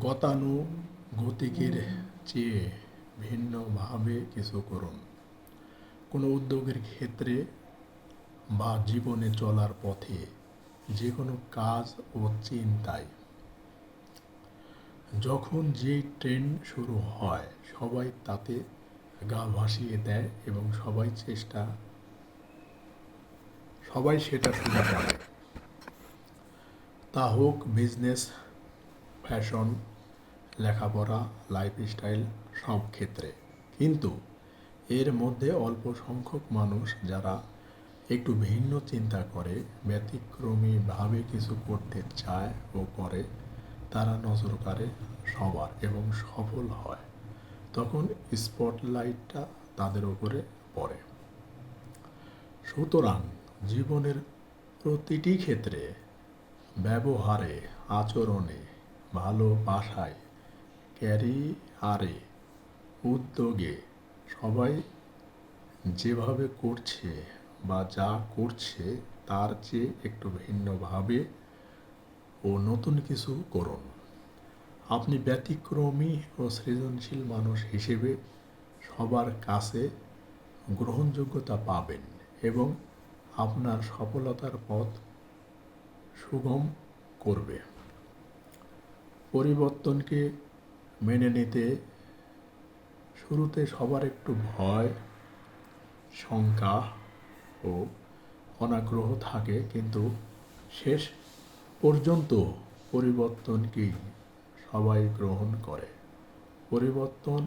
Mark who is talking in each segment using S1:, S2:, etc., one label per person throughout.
S1: গতানুগতিকের চেয়ে ভিন্নভাবে কিছু করুন। কোনো উদ্যোগের ক্ষেত্রে বা জীবনে চলার পথে যে কোনো কাজ ও চিন্তায় যখন যেই ট্রেন্ড শুরু হয় সবাই তাতে গা ভাসিয়ে দেয় এবং সবাই সেটা শুরু করে। তা হোক বিজনেস, ফ্যাশন, লেখাপড়া, লাইফস্টাইল, সব ক্ষেত্রে। কিন্তু এর মধ্যে অল্প সংখ্যক মানুষ যারা একটু ভিন্ন চিন্তা করে, ব্যতিক্রমীভাবে কিছু করতে চায় ও করে, তারা নজর কাড়ে সবার এবং সফল হয়। তখন স্পটলাইটটা তাদের উপরে পড়ে। সুতরাং জীবনের প্রতিটি ক্ষেত্রে, ব্যবহারে, আচরণে, ভালোবাসায়, ক্যারিয়ারে, উদ্যোগে সবাই যেভাবে করছে বা যা করছে তার চেয়ে একটু ভিন্নভাবে ও নতুন কিছু করুন। আপনি ব্যতিক্রমী ও সৃজনশীল মানুষ হিসেবে সবার কাছে গ্রহণযোগ্যতা পাবেন এবং আপনার সফলতার পথ সুগম করবে। পরিবর্তনকে মেনে নিতে শুরুতে সবার একটু ভয়, শঙ্কা ও অনাগ্রহ থাকে, কিন্তু শেষ পর্যন্ত পরিবর্তনকেই সবাই গ্রহণ করে। পরিবর্তন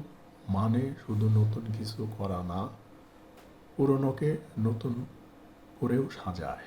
S1: মানে শুধু নতুন কিছু করা না, পুরনোকে নতুন করেও সাজায়।